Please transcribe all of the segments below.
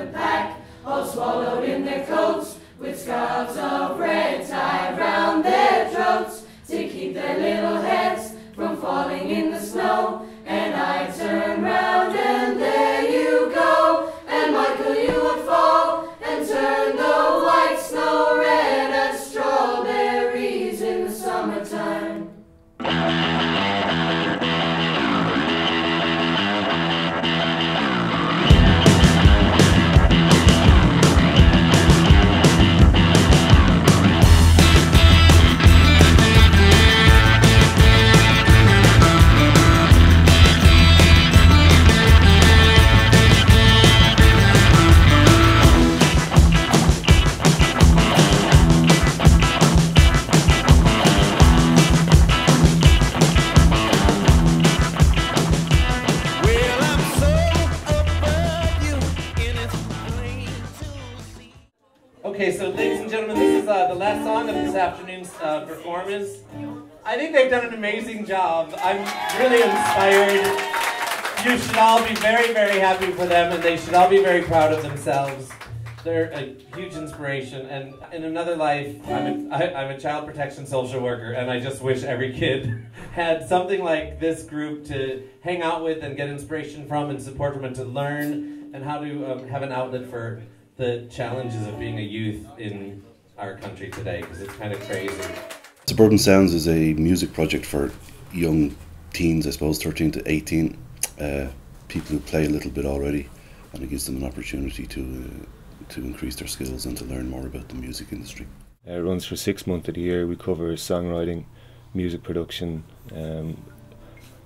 the pack, all swallowed in their coats, with scarves of red tied round their throats, to keep their little heads from falling in the snow. And I turn round and there you go, and Michael, you would fall and turn the white snow red as strawberries in the summertime. Okay, so ladies and gentlemen, this is the last song of this afternoon's performance. I think they've done an amazing job. I'm really inspired. You should all be very, very happy for them, and they should all be very proud of themselves. They're a huge inspiration, and in another life, I'm a child protection social worker, and I just wish every kid had something like this group to hang out with and get inspiration from and support from, and to learn and how to have an outlet for the challenges of being a youth in our country today, because it's kind of crazy. Suburban Sounds is a music project for young teens, I suppose, 13 to 18, people who play a little bit already, and it gives them an opportunity to increase their skills and to learn more about the music industry. It runs for 6 months of the year. We cover songwriting, music production,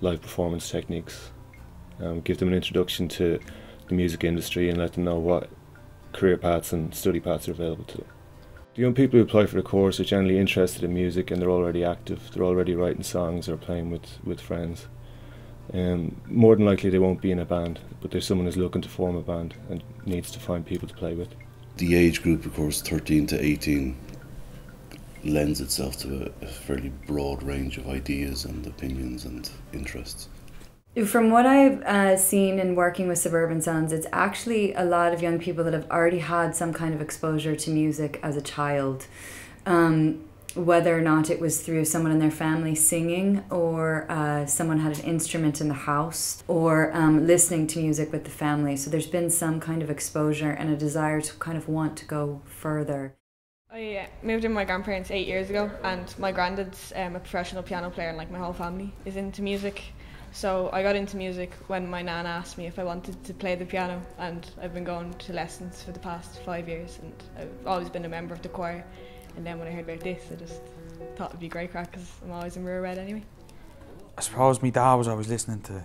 live performance techniques, give them an introduction to the music industry and let them know what career paths and study paths are available to them. The young people who apply for the course are generally interested in music, and they're already active. They're already writing songs or playing with friends. More than likely they won't be in a band, but there's someone who's looking to form a band and needs to find people to play with. The age group, of course, 13 to 18, lends itself to a fairly broad range of ideas and opinions and interests. From what I've seen in working with Suburban Sounds, it's actually a lot of young people that have already had some kind of exposure to music as a child. Whether or not it was through someone in their family singing, or someone had an instrument in the house, or listening to music with the family. So there's been some kind of exposure and a desire to kind of want to go further. I moved in with my grandparents 8 years ago, and my granddad's a professional piano player, and like my whole family is into music. So I got into music when my nan asked me if I wanted to play the piano, and I've been going to lessons for the past 5 years, and I've always been a member of the choir. And then when I heard about this, I just thought it'd be great crack, because I'm always in RUA RED anyway. I suppose my dad was always listening to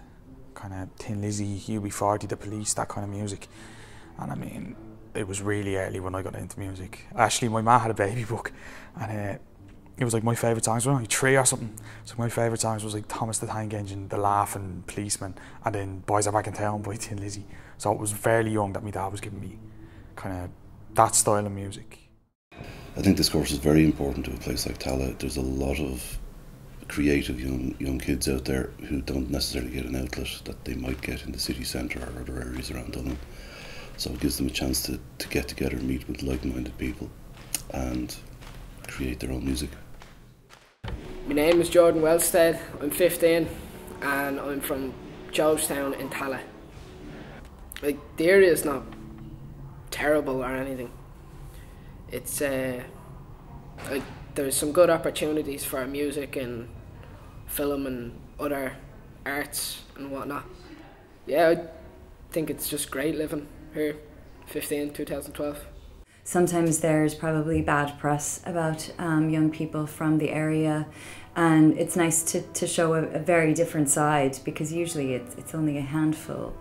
kind of Tin Lizzy, UB40, The Police, that kind of music. And I mean, it was really early when I got into music. Actually, my ma had a baby book, and it was like my favourite songs were only 3 or something. So my favourite songs was like Thomas the Tank Engine, The Laugh and Policeman, and then Boys Are Back in Town by Tin Lizzy. So it was fairly young that my dad was giving me kind of that style of music. I think this course is very important to a place like Tallaght. There's a lot of creative young kids out there who don't necessarily get an outlet that they might get in the city centre or other areas around Dublin. So it gives them a chance to get together, meet with like-minded people and create their own music. My name is Jordan Wellstead, I'm 15 and I'm from Joestown in Tallaght. Like, the area is not terrible or anything. It's like, there's some good opportunities for music and film and other arts and whatnot. Yeah, I think it's just great living here, 2012. Sometimes there's probably bad press about young people from the area, and it's nice to show a very different side, because usually it's only a handful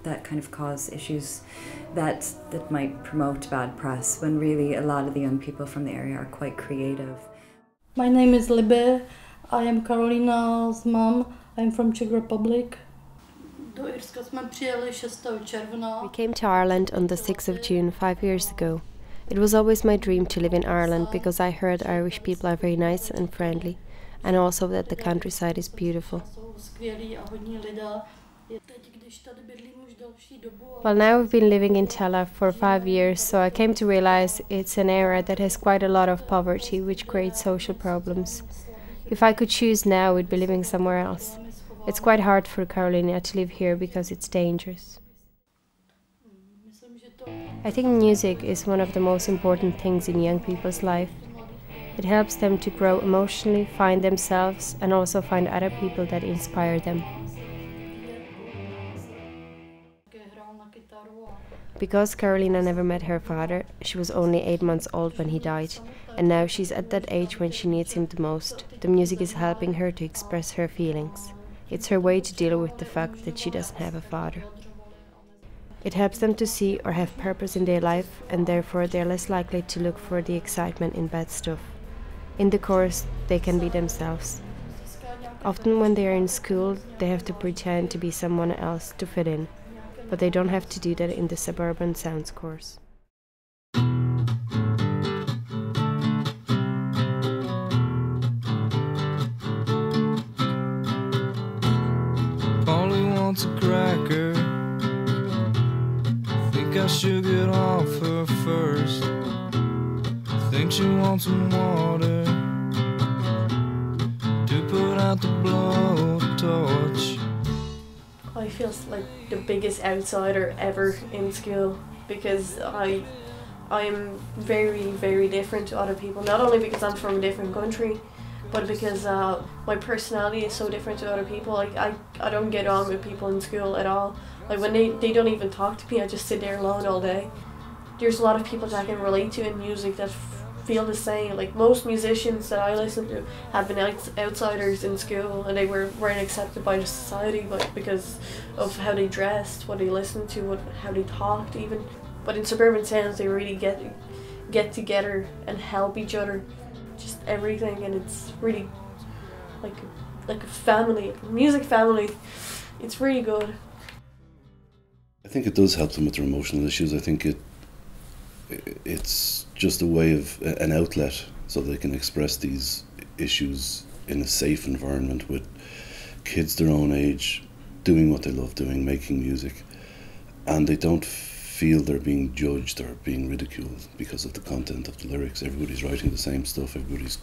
that kind of cause issues that might promote bad press, when really a lot of the young people from the area are quite creative. My name is Libe. I am Karolina's mom. I'm from Czech Republic. We came to Ireland on the 6th of June 5 years ago. It was always my dream to live in Ireland, because I heard Irish people are very nice and friendly, and also that the countryside is beautiful. Well, now I've been living in Tallaght for 5 years, so I came to realize it's an area that has quite a lot of poverty, which creates social problems. If I could choose now, I'd be living somewhere else. It's quite hard for Carolina to live here because it's dangerous. I think music is one of the most important things in young people's life. It helps them to grow emotionally, find themselves, and also find other people that inspire them. Because Carolina never met her father, she was only 8 months old when he died, and now she's at that age when she needs him the most. The music is helping her to express her feelings. It's her way to deal with the fact that she doesn't have a father. It helps them to see or have purpose in their life, and therefore they're less likely to look for the excitement in bad stuff. In the chorus, they can be themselves. Often when they are in school, they have to pretend to be someone else to fit in, but they don't have to do that in the Suburban Sounds course. Polly wants a cracker. Think I should get off her first. Think she wants some water to put out the blowtorch. I feel like the biggest outsider ever in school because I am very, very different to other people. Not only because I'm from a different country, but because my personality is so different to other people. Like I don't get on with people in school at all. Like when they don't even talk to me, I just sit there alone all day. There's a lot of people that I can relate to in music that feel the same. Like most musicians that I listen to have been outsiders in school, and they weren't accepted by the society, but because of how they dressed, what they listened to, how they talked even. But in Suburban Sounds, they really get together and help each other, just everything, and it's really like a family, a music family. It's really good. I think it does help them with their emotional issues. I think it's just a way of an outlet so they can express these issues in a safe environment with kids their own age doing what they love doing, making music, and they don't feel they're being judged or being ridiculed because of the content of the lyrics. Everybody's writing the same stuff, everybody's,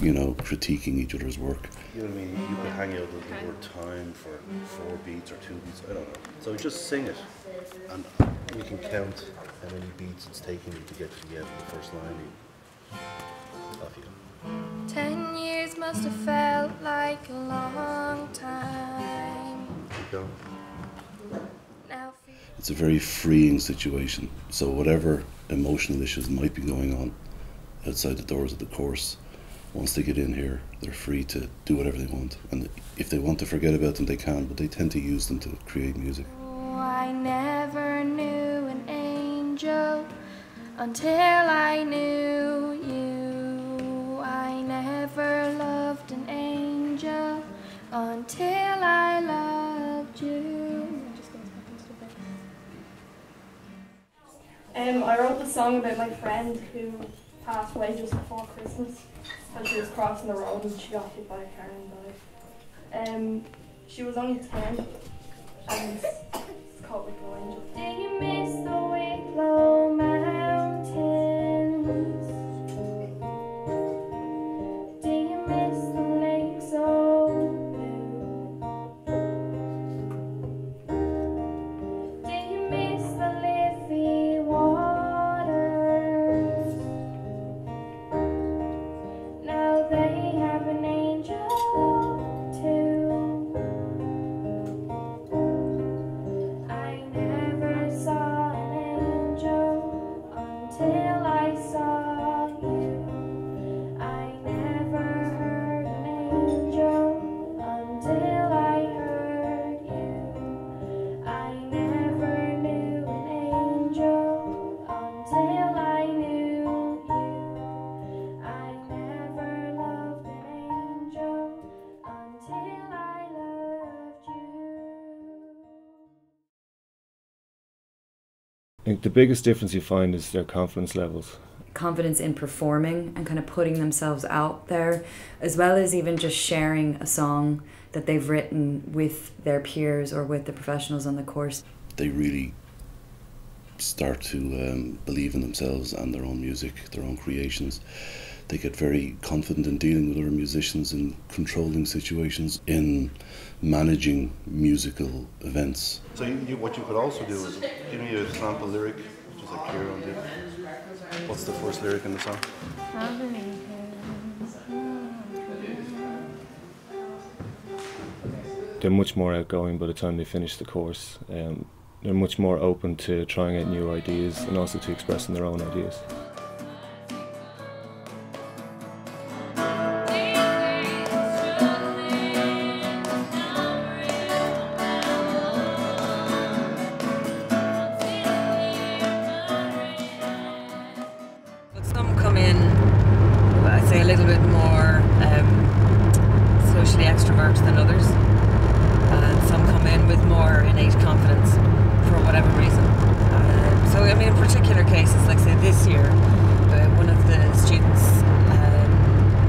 you know, critiquing each other's work. You know what I mean? You could hang out with the word time for 4 beats or 2 beats, I don't know. So just sing it, and we can count how many beats it's taking you to get to the end of the first line. Off you go. 10 years must have felt like a long time. Keep going. It's a very freeing situation. So whatever emotional issues might be going on outside the doors of the course, once they get in here, they're free to do whatever they want. And if they want to forget about them, they can, but they tend to use them to create music. Oh, I never knew an angel until I knew you. I never loved an angel until I loved you. I wrote the song about my friend who passed away just before Christmas, and she was crossing the road and she got hit by a car and died. She was only 10, and it's called Wicklow Angel. Do you miss the Wicklow Mountains? Do you miss the lake so blue? Do you miss the leafy waters? Now they have an angel too. I never saw an angel until I saw you. I never heard an angel until I heard you. I never knew an angel until I knew you. I never loved an angel until I loved you. I think the biggest difference you find is their confidence levels. Confidence in performing and kind of putting themselves out there, as well as even just sharing a song that they've written with their peers or with the professionals on the course. They really start to believe in themselves and their own music, their own creations. They get very confident in dealing with other musicians, in controlling situations, in managing musical events. So what you could also do is give me a sample lyric, just like Kieran did. What's the first lyric in the song? They're much more outgoing by the time they finish the course. They're much more open to trying out new ideas and also to expressing their own ideas. Some come in, I'd say, a little bit more socially extrovert than others, and some come in with more innate confidence for whatever reason. So I mean, in particular cases, like say this year, one of the students,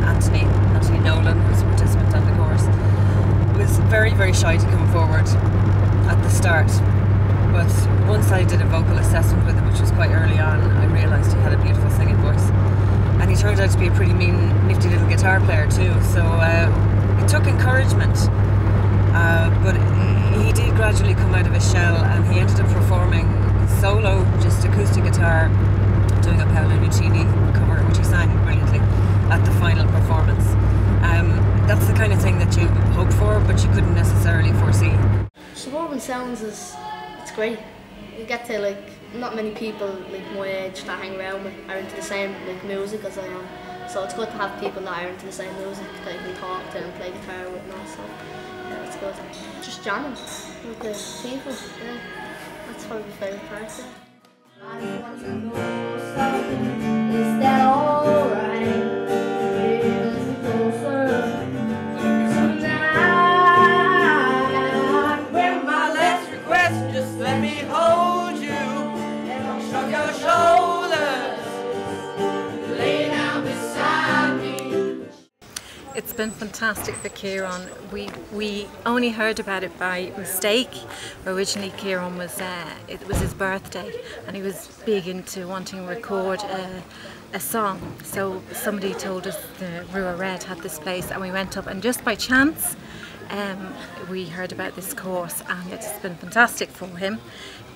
Anthony Nolan, who's a participant on the course, was very, very shy to come forward at the start. But once I did a vocal assessment with him, which was quite early on, I realised he had a beautiful singing voice. And he turned out to be a pretty nifty little guitar player too. So it took encouragement. But he did gradually come out of his shell, and he ended up performing solo, just acoustic guitar, doing a Paolo Nutini cover, which he sang brilliantly at the final performance. That's the kind of thing that you hope for, but you couldn't necessarily foresee. Suburban Sounds it's great. You get to, like, not many people like my age that I hang around with are into the same like music as I am. So it's good to have people that are into the same music that you can talk to and play guitar with and all. So yeah, it's good. Just jamming with the people. Yeah, that's probably my favourite part. Yeah. I want to know something. Is that alright? It's been fantastic for Kieran. We only heard about it by mistake. Originally Kieran it was his birthday and he was big into wanting to record a song. So somebody told us the RUA Red had this place, and we went up, and just by chance we heard about this course, and it's been fantastic for him.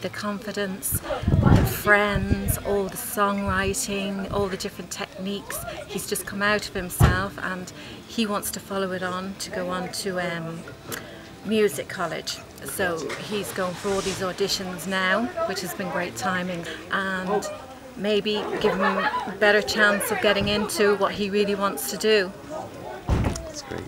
The confidence, the friends, all the songwriting, all the different techniques. He's just come out of himself, and he wants to follow it on to go on to music college. So he's going for all these auditions now, which has been great timing, and maybe give him a better chance of getting into what he really wants to do. That's great.